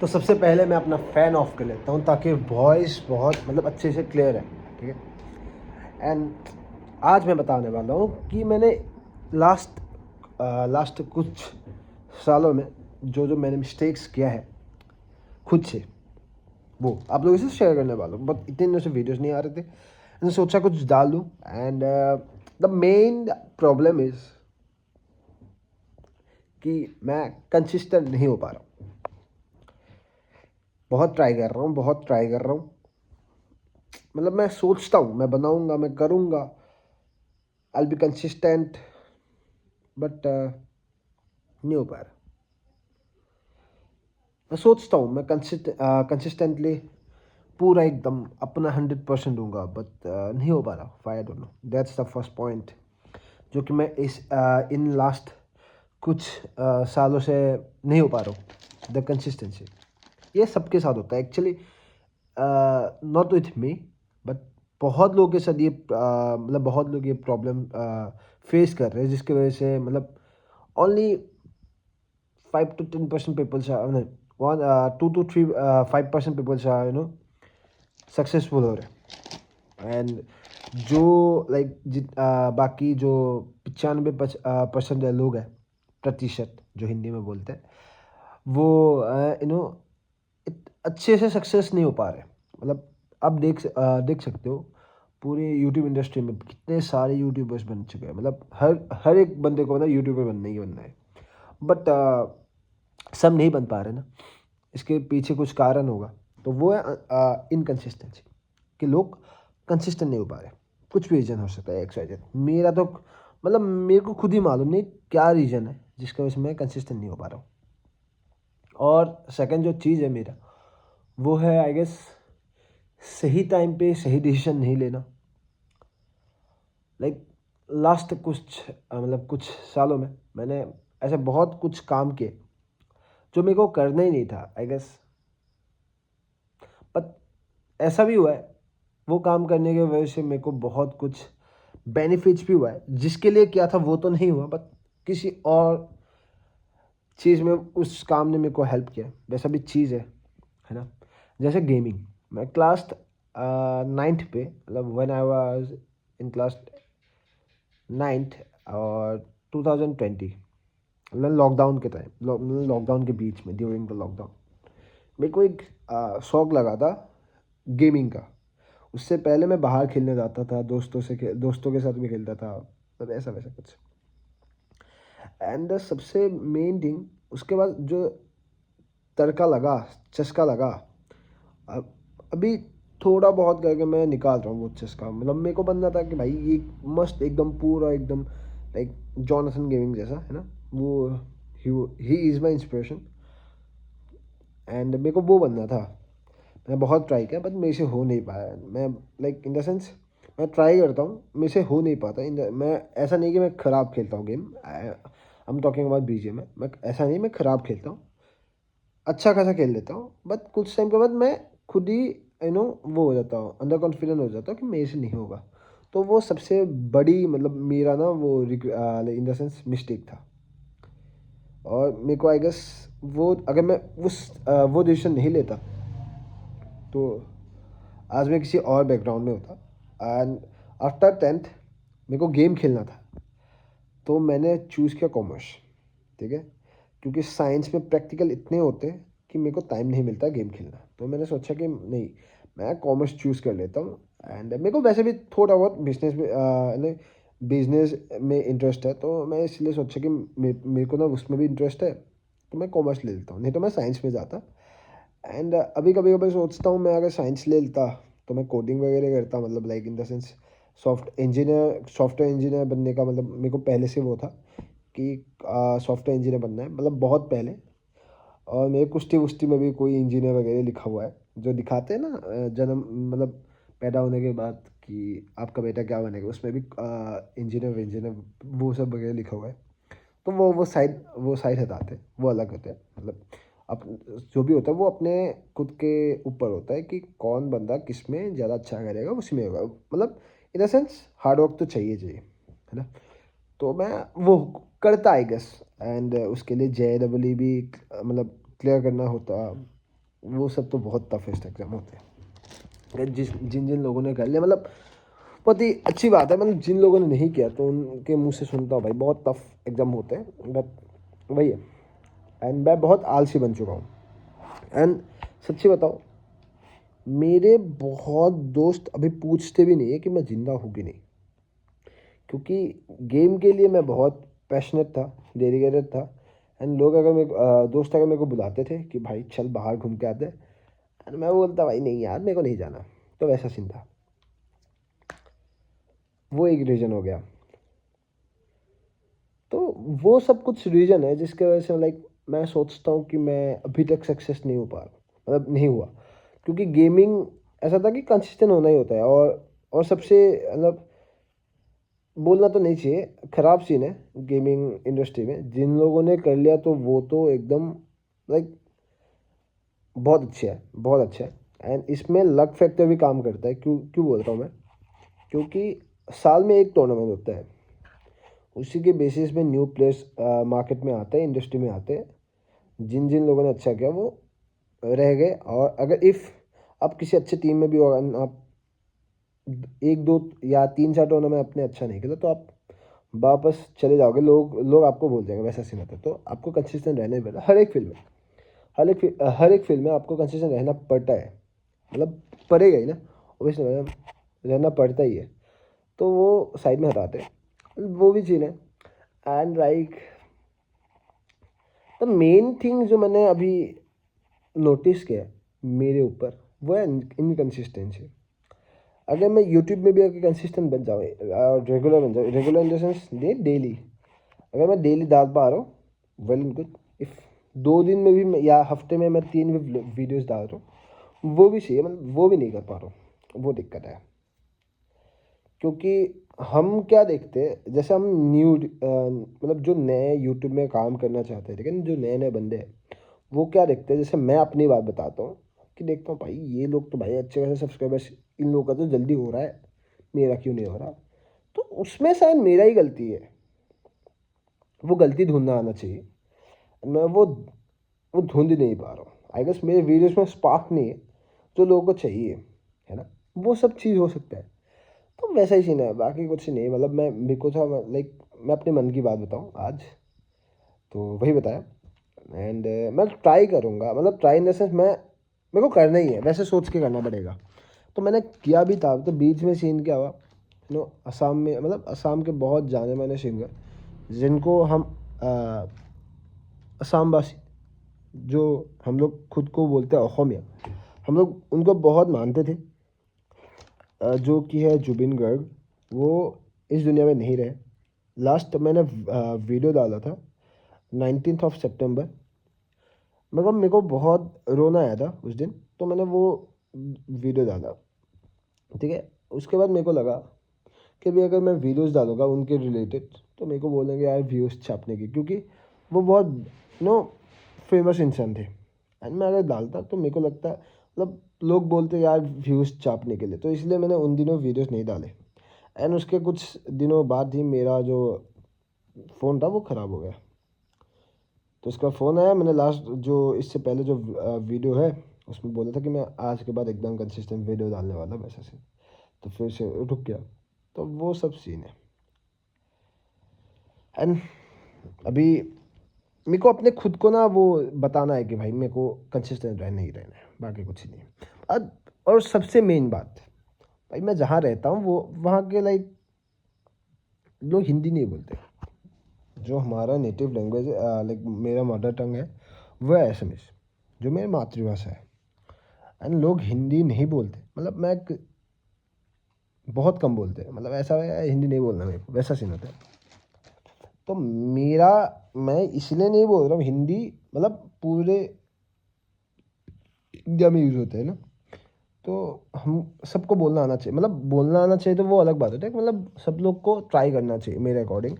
तो सबसे पहले मैं अपना फ़ैन ऑफ कर लेता हूँ ताकि वॉइस बहुत मतलब अच्छे से क्लियर है, ठीक है। एंड आज मैं बताने वाला हूँ कि मैंने लास्ट लास्ट कुछ सालों में जो जो मैंने मिस्टेक्स किया है खुद से, वो आप लोगों से शेयर करने वाला हूँ। बट इतने दिनों से वीडियोस नहीं आ रहे थे, मैंने सोचा कुछ डाल दूँ। And the main problem is कि मैं कंसिस्टेंट नहीं हो पा रहा हूँ। बहुत ट्राई कर रहा हूँ, बहुत ट्राई कर रहा हूँ। मतलब मैं सोचता हूँ मैं बनाऊँगा, मैं करूँगा, I will be consistent, but नहीं हो पा रहा। मैं सोचता हूँ मैं कंसिस्टेंटली पूरा एकदम अपना 100% दूंगा, बट नहीं हो पा रहा। Why I don't know, that's the first point जो कि मैं इस इन लास्ट कुछ सालों से नहीं हो पा रहा हूँ। द कंसिस्टेंसी, ये सबके साथ होता है actually, not with me, but बहुत लोगों के साथ ये मतलब बहुत लोग ये प्रॉब्लम फेस कर रहे हैं, जिसकी वजह से मतलब only 5 to 10% peoples are, no, 2 to 3 5% peoples are successful हो रहे हैं। एंड जो लाइक बाकी जो 95% लोग हैं, प्रतिशत जो हिंदी में बोलते हैं, वो अच्छे से सक्सेस नहीं हो पा रहे। मतलब आप देख सकते हो पूरी यूट्यूब इंडस्ट्री में कितने सारे यूट्यूबर्स बन चुके हैं। मतलब हर हर एक बंदे को ना यूट्यूबर बनना ही बनना है, बट सब नहीं बन पा रहे ना। इसके पीछे कुछ कारण होगा, तो वो है इनकन्सिस्टेंसी, कि लोग कंसिस्टेंट नहीं हो पा रहे। कुछ भी रीज़न हो सकता है, एक्स वाई जेड। मेरा तो मतलब मेरे को खुद ही मालूम नहीं क्या रीज़न है जिसकी वजह से मैं कंसिस्टेंट नहीं हो पा रहा हूँ। और सेकंड जो चीज़ है मेरा, वो है आई गेस सही टाइम पे सही डिसीजन नहीं लेना। लाइक लास्ट कुछ मतलब कुछ सालों में मैंने ऐसे बहुत कुछ काम किए जो मेरे को करना ही नहीं था आई गेस, बट ऐसा भी हुआ है वो काम करने की वजह से मेरे को बहुत कुछ बेनिफिट्स भी हुआ है। जिसके लिए किया था वो तो नहीं हुआ, बट किसी और चीज़ में उस काम ने मेरे को हेल्प किया, वैसा भी चीज़ है ना। जैसे गेमिंग, मैं क्लास 9th पे, मतलब when I was in class 9th, और 2020, मतलब लॉकडाउन के टाइम, लॉकडाउन के बीच में, ड्यूरिंग द लॉकडाउन, मेरे को एक शौक लगा था गेमिंग का। उससे पहले मैं बाहर खेलने जाता था, दोस्तों के साथ भी खेलता था, मतलब ऐसा वैसा कुछ। एंड सबसे मेन थिंग, उसके बाद जो तड़का लगा, चस्का लगा, अब अभी थोड़ा बहुत करके मैं निकाल रहा हूँ वो चस्का। मतलब मेरे को बनना था कि भाई ये मस्त एकदम पूरा एकदम लाइक जॉनसन गेमिंग जैसा, है ना। वो he is my inspiration, and मेरे को वो बनना था। मैंने बहुत ट्राई किया, बट मेरे से हो नहीं पाया। मैं लाइक इन द सेंस मैं ट्राई करता हूँ, मेरे से हो नहीं पाता। मैं ऐसा नहीं कि मैं ख़राब खेलता हूँ game, I am talking about BGM में। मैं ऐसा नहीं मैं ख़राब खेलता हूँ, अच्छा खासा खेल लेता हूँ, बट कुछ टाइम के बाद मैं खुद ही वो हो जाता हूँ, अंडर कॉन्फिडेंट हो जाता हूँ कि मेरे से नहीं होगा। तो वो सबसे बड़ी मतलब मेरा ना वो इन द सेंस मिस्टेक था। और मेरे को आई गेस वो अगर मैं वो डिसीजन नहीं लेता तो आज मैं किसी और बैकग्राउंड में होता। एंड आफ्टर 10th मेरे को गेम खेलना था, तो मैंने चूज़ किया कॉमर्स, ठीक है। क्योंकि साइंस में प्रैक्टिकल इतने होते हैं कि मेरे को टाइम नहीं मिलता गेम खेलना। तो मैंने सोचा कि नहीं, मैं कॉमर्स चूज़ कर लेता हूँ। एंड मेरे को वैसे भी थोड़ा बहुत बिजनेस में इंटरेस्ट है, तो मैं इसलिए सोचा कि मेरे को ना उसमें भी इंटरेस्ट है, तो मैं कॉमर्स ले लेता हूँ, नहीं तो मैं साइंस में जाता। एंड अभी कभी कभी सोचता हूँ मैं अगर साइंस ले लेता तो मैं कोडिंग वगैरह करता, मतलब like in the sense software engineer बनने का, मतलब मेरे को पहले से वो था कि सॉफ्टवेयर इंजीनियर बनना है, मतलब बहुत पहले। और मेरे कुश्ती वुश्ती में भी कोई इंजीनियर वगैरह लिखा हुआ है, जो दिखाते हैं ना जन्म, मतलब पैदा होने के बाद कि आपका बेटा क्या बनेगा, उसमें भी इंजीनियर इंजीनियर वो सब वगैरह लिखा हुआ है। तो वो साइड हटाते हैं, वो अलग होते हैं। मतलब अप जो भी होता है वो अपने खुद के ऊपर होता है कि कौन बंदा किस में ज़्यादा अच्छा करेगा, उसमें होगा। मतलब in the sense hard work तो चाहिए चाहिए, है ना। तो मैं वो करता आई गेस। एंड उसके लिए JEE भी मतलब क्लियर करना होता, वो सब तो बहुत टफेस्ट एग्ज़ाम होते हैं। अगर जिन जिन लोगों ने कर लिया, मतलब बहुत ही अच्छी बात है, मतलब जिन लोगों ने नहीं किया तो उनके मुँह से सुनता हूँ भाई, बहुत टफ एग्ज़ाम होते हैं, बट वही है। एंड मैं बहुत आलसी बन चुका हूँ। एंड सच्ची बताओ, मेरे बहुत दोस्त अभी पूछते भी नहीं है कि मैं ज़िंदा हूँ कि नहीं, क्योंकि गेम के लिए मैं बहुत पैशनेट था, डेडिकेटेड था। एंड लोग अगर दोस्त अगर मेरे को बुलाते थे कि भाई चल बाहर घूम के आते हैं, एंड मैं बोलता भाई नहीं यार, मेरे को नहीं जाना। तो वैसा सीन था, वो एक रीज़न हो गया। तो वो सब कुछ रीज़न है जिसके वजह से लाइक मैं सोचता हूँ कि मैं अभी तक सक्सेस नहीं हो पा रहा, मतलब नहीं हुआ। क्योंकि गेमिंग ऐसा था कि कंसिस्टेंट होना ही होता है, और सबसे मतलब बोलना तो नहीं चाहिए, ख़राब सीन है गेमिंग इंडस्ट्री में। जिन लोगों ने कर लिया तो वो तो एकदम लाइक बहुत अच्छे है, बहुत अच्छा है। एंड इसमें लक फैक्टर भी काम करता है। क्यों क्यों बोलता हूँ मैं? क्योंकि साल में एक टूर्नामेंट होता है, उसी के बेसिस पे न्यू प्लेयर्स मार्केट में आते हैं, इंडस्ट्री में आते हैं। जिन जिन लोगों ने अच्छा किया वो रह गए, और अगर इफ़ आप किसी अच्छे टीम में भी हो, आप एक दो या तीन चार टूर्नामेंट अपने अच्छा नहीं खेला तो आप वापस चले जाओगे, लोग लोग आपको भूल जाएंगे, वैसा सीन होता है। तो आपको कंसिस्टेंट रहना ही पड़ेगा हर एक फील्ड में। हर एक फील्ड में आपको कंसिस्टेंट रहना पड़ता है, मतलब पड़ेगा ही ना, ऑब्वियसली रहना पड़ता ही है। तो वो साइड में हटाते हैं, वो भी चीज़ है। And like the main thing जो मैंने अभी नोटिस किया है मेरे ऊपर, वो है इनकन्सिस्टेंसी। अगर मैं यूट्यूब में भी अगर कंसिस्टेंट बन जाऊँ, रेगुलर बन जाऊँ, regular in the sense daily, अगर मैं डेली डाल पा रहा हूँ वेल एंड गुड। इफ़ 2 दिन में भी या हफ्ते में मैं 3 वीडियोस डाल रहा हूँ, वो भी चाहिए, मतलब वो भी नहीं कर पा रहा हूँ, वो दिक्कत है। क्योंकि हम क्या देखते हैं, जैसे हम मतलब जो नए यूट्यूब में काम करना चाहते हैं, लेकिन जो नए नए बंदे हैं वो क्या देखते हैं, जैसे मैं अपनी बात बताता हूँ कि देखता हूँ भाई ये लोग तो भाई अच्छे खासे सब्सक्राइबर्स, इन लोगों का तो जल्दी हो रहा है, मेरा क्यों नहीं हो रहा? तो उसमें शायद मेरा ही गलती है, वो गलती ढूंढना आना चाहिए। मैं वो ढूंढ ही नहीं पा रहा हूँ। आई गेस मेरे वीडियोस में स्पार्क नहीं है जो लोगों को चाहिए, है ना? वो सब चीज़ हो सकता है। तो वैसा ही सीन है, बाकी कुछ नहीं। मतलब मैं मेरे को था लाइक मैं अपने मन की बात बताऊँ आज, तो वही बताया। एंड मैं ट्राई करूँगा, मतलब ट्राई इन द सेंस मैं मेरे को करना ही है, वैसे सोच के करना पड़ेगा। तो मैंने किया भी था। तो बीच में सीन क्या हुआ, असम में, मतलब असम के बहुत जाने माने सिंगर जिनको हम असम वासी, जो हम लोग खुद को बोलते हैं असमिया, हम लोग उनको बहुत मानते थे। जो कि है जुबिन गर्ग, वो इस दुनिया में नहीं रहे। लास्ट मैंने वीडियो डाला था 19 सितंबर, मतलब मेरे को बहुत रोना आया था उस दिन, तो मैंने वो वीडियो डाला। ठीक है, उसके बाद मेरे को लगा कि भाई अगर मैं वीडियोस डालूंगा उनके रिलेटेड तो मेरे को बोलेंगे यार व्यूज़ छापने की, क्योंकि वो बहुत नो फेमस इंसान थे। एंड मैं अगर डालता तो मेरे को लगता, मतलब लोग बोलते यार व्यूज़ छापने के लिए, तो इसलिए मैंने उन दिनों वीडियोस नहीं डाले। एंड उसके कुछ दिनों बाद ही मेरा जो फ़ोन था वो ख़राब हो गया। तो उसका फ़ोन आया, मैंने लास्ट जो इससे पहले जो वीडियो है उसमें बोला था कि मैं आज के बाद एकदम कंसिस्टेंट वीडियो डालने वाला, वैसे से तो फिर से रुक गया। तो वो सब सीन है। एंड अभी मेरे को अपने खुद को ना वो बताना है कि भाई मेरे को कंसिस्टेंट रहना ही रहना है, बाकी कुछ ही नहीं। अब और सबसे मेन बात, भाई मैं जहाँ रहता हूँ वो वहाँ के लाइक लोग हिंदी नहीं बोलते। जो हमारा नेटिव लैंग्वेज है, लाइक मेरा मदर टंग है, वो है असमीज, जो मेरी मातृभाषा है। एंड लोग हिंदी नहीं बोलते, मतलब बहुत कम बोलते हैं, मतलब ऐसा है हिंदी नहीं बोलना मेरे को, वैसा सीन होता है। तो मेरा मैं इसलिए नहीं बोल रहा हूँ हिंदी, मतलब पूरे इंडिया में यूज़ होते हैं ना, तो हम सबको बोलना आना चाहिए। मतलब बोलना आना चाहिए तो वो अलग बात होता है, मतलब सब लोग को ट्राई करना चाहिए मेरे अकॉर्डिंग,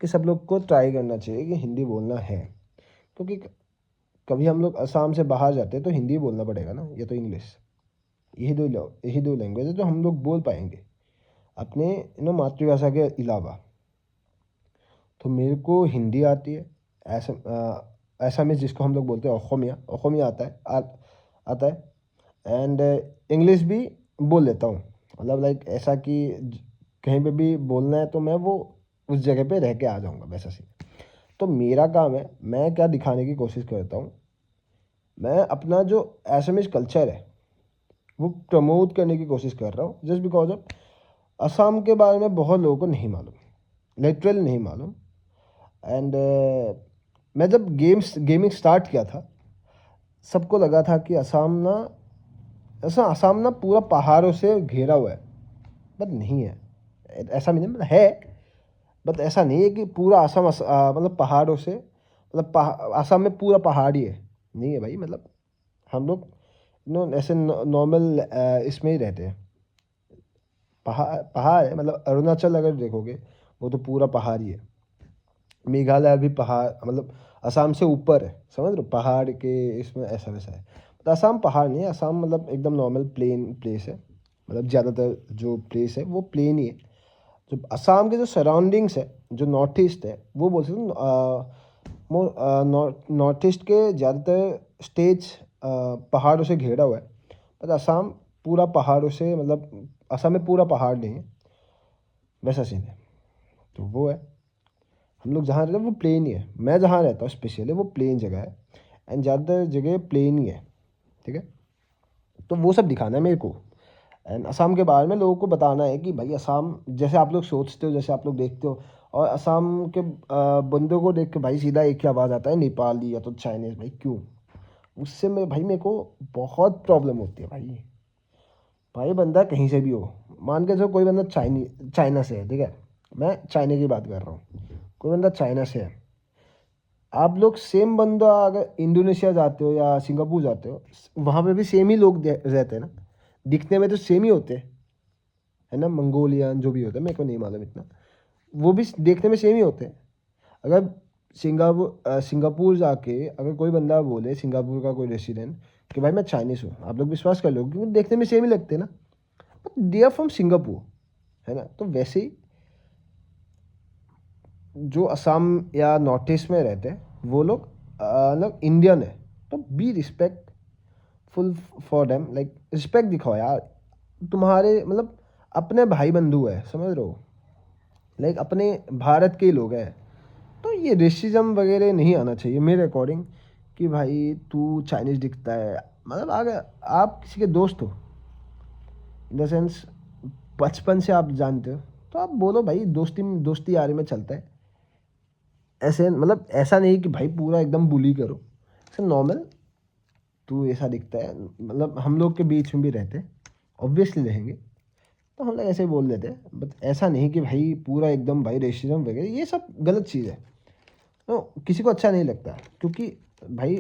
कि सब लोग को ट्राई करना चाहिए कि हिंदी बोलना है। क्योंकि कभी हम लोग असम से बाहर जाते हैं तो हिंदी बोलना पड़ेगा ना, या तो इंग्लिश। यही दो लैंग्वेज है जो हम लोग बोल पाएंगे अपने मातृभाषा के अलावा। तो मेरे को हिंदी आती है, ऐसा ऐसा में जिसको हम लोग बोलते हैं असमिया, असमिया आता है, आता है एंड इंग्लिश भी बोल लेता हूँ। मतलब लाइक ऐसा कि कहीं पे भी बोलना है तो मैं वो उस जगह पे रह के आ जाऊँगा, वैसा सीन। तो मेरा काम है, मैं क्या दिखाने की कोशिश करता हूँ, मैं अपना जो एसएमएस कल्चर है वो प्रमोट करने की कोशिश कर रहा हूँ, जस्ट बिकॉज ऑफ असम के बारे में बहुत लोगों को नहीं मालूम, लिटरल नहीं मालूम। एंड मैं जब गेमिंग स्टार्ट किया था, सबको लगा था कि असम ना पूरा पहाड़ों से घिरा हुआ है, बट नहीं है। ऐसा नहीं, मतलब है, बट ऐसा नहीं है कि पूरा मतलब पहाड़ों से, मतलब असम में पूरा पहाड़ ही है, नहीं है भाई। मतलब हम लोग ऐसे नॉर्मल इसमें ही रहते हैं। पहाड़ पहाड़ है, मतलब अरुणाचल अगर देखोगे वो तो पूरा पहाड़ ही है। मेघालय भी पहाड़, मतलब असम से ऊपर है, समझ रहे हो, पहाड़ के इसमें ऐसा वैसा है। तो असम पहाड़ नहीं है, असम मतलब एकदम नॉर्मल प्लेन प्लेस है। मतलब ज़्यादातर जो प्लेस है वो प्लेन ही है। जो असम के जो सराउंडिंग्स है, जो नॉर्थ ईस्ट है, वो बोल सकते नॉर्थ ईस्ट के ज़्यादातर स्टेट्स पहाड़ों से घिरा हुआ है। पर असम पूरा पहाड़ों से, मतलब असम में पूरा पहाड़ नहीं है, वैसा सीन है। तो वो है, हम लोग जहाँ रहते हैं वो प्लेन ही है। मैं जहाँ रहता हूँ स्पेशली वो प्लेन जगह है, एंड ज़्यादातर जगह प्लेन ही है, ठीक है। तो वो सब दिखाना है मेरे को, एंड असम के बारे में लोगों को बताना है कि भाई असम जैसे आप लोग सोचते हो, जैसे आप लोग देखते हो, और असम के बंदों को देख के भाई सीधा एक ही आवाज़ आता है, नेपाली या तो चाइनीज़। भाई क्यों? उससे मैं भाई, मेरे को बहुत प्रॉब्लम होती है भाई। भाई बंदा कहीं से भी हो, मान के चलो कोई बंदा चाइना से है, ठीक है, मैं चाइना की बात कर रहा हूँ, कोई बंदा चाइना से है, आप लोग सेम बंदा अगर इंडोनेशिया जाते हो या सिंगापुर जाते हो, वहाँ पे भी सेम ही लोग रहते हैं ना, दिखने में तो सेम ही होते हैं, है ना, मंगोलियन जो भी होता है, मेरे को नहीं मालूम इतना, वो भी देखने में सेम ही होते हैं। अगर सिंगापुर जाके अगर कोई बंदा बोले, सिंगापुर का कोई रेसिडेंट, कि भाई मैं चाइनीज़ हूँ, आप लोग विश्वास कर लो क्योंकि देखने में सेम ही लगते हैं ना, but they are from Singapore, है ना। तो वैसे ही जो असम या नॉर्थ ईस्ट में रहते हैं वो लोग मतलब इंडियन है, तो be respectful for them, like respect दिखाओ यार। तुम्हारे मतलब अपने भाई बंधु है, समझ रहे हो, लाइक अपने भारत के ही लोग हैं। तो ये रेसिज्म वगैरह नहीं आना चाहिए मेरे अकॉर्डिंग, कि भाई तू चाइनीज़ दिखता है। मतलब अगर आप किसी के दोस्त हो, इन द सेंस बचपन से आप जानते हो, तो आप बोलो भाई, दोस्ती दोस्ती यारी में चलता है। ऐसे मतलब ऐसा नहीं कि भाई पूरा एकदम बुली करो, ऐसे नॉर्मल, तू ऐसा दिखता है, मतलब हम लोग के बीच में भी रहते, ऑब्वियसली रहेंगे, तो हम लोग ऐसे ही बोल देते हैं। बट ऐसा नहीं कि भाई पूरा एकदम भाई रेसिज्म वगैरह, ये सब गलत चीज़ है। तो किसी को अच्छा नहीं लगता, क्योंकि भाई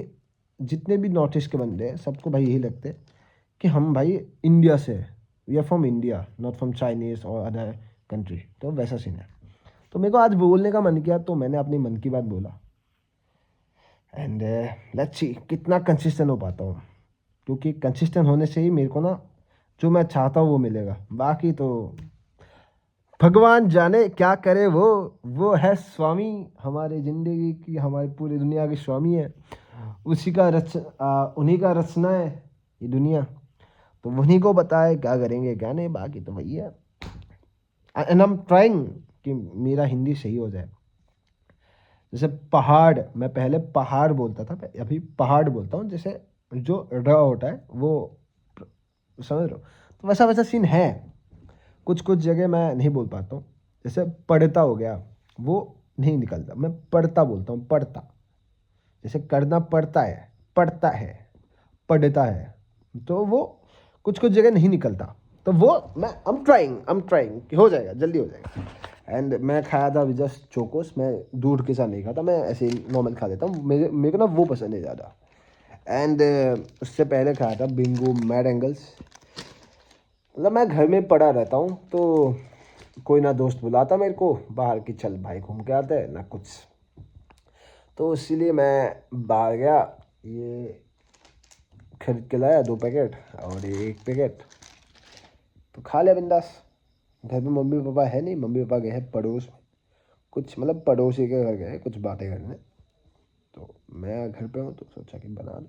जितने भी नॉर्थ ईस्ट के बंदे हैं सबको भाई यही लगते हैं कि हम भाई इंडिया से, we are from India, not from Chinese और अदर कंट्री। तो वैसा सीन है। तो मेरे को आज बोलने का मन किया, तो मैंने अपनी मन की बात बोला, एंड लेट्स सी कितना कंसिस्टेंट हो पाता हूँ, क्योंकि कंसिस्टेंट होने से ही मेरे को ना जो मैं चाहता हूँ वो मिलेगा। बाकी तो भगवान जाने क्या करे, वो है स्वामी, हमारे ज़िंदगी की, हमारी पूरी दुनिया की स्वामी है। उसी का उन्हीं का रचना है ये दुनिया, तो उन्हीं को बताए क्या करेंगे क्या नहीं। बाकी तो वही है, एंड आई एम ट्राइंग कि मेरा हिंदी सही हो जाए। जैसे पहाड़, मैं पहले पहाड़ बोलता था, मैं अभी पहाड़ बोलता हूँ, जैसे जो र होता है वो, समझ रहे हो। तो वैसा वैसा सीन है, कुछ कुछ जगह मैं नहीं बोल पाता हूँ। जैसे पढ़ता हो गया, वो नहीं निकलता, मैं पढ़ता बोलता हूँ, पढ़ता, जैसे करना पड़ता है, पढ़ता है, तो वो कुछ कुछ जगह नहीं निकलता। तो वो मैं आई एम ट्राइंग कि हो जाएगा, जल्दी हो जाएगा। एंड मैं खाया था अभी जस्ट चोकोस, मैं दूध के साथ नहीं खाता, मैं ऐसे ही नॉर्मल खा लेता हूँ, मेरे को ना वो पसंद है ज़्यादा। एंड उससे पहले खाया था बिंगो मैड एंगल्स। मतलब मैं घर में पड़ा रहता हूँ, तो कोई ना दोस्त बुलाता मेरे को बाहर की, चल भाई घूम के आते हैं ना कुछ, तो इसीलिए मैं बाहर गया, ये खरीद के लाया 2 पैकेट और ये 1 पैकेट, तो खा लिया बिंदास। घर में मम्मी पापा है नहीं, मम्मी पापा गए हैं पड़ोस में, कुछ मतलब पड़ोसी के घर गए कुछ बातें करने, तो मैं घर पे हूँ तो सोचा कि बना लूँ।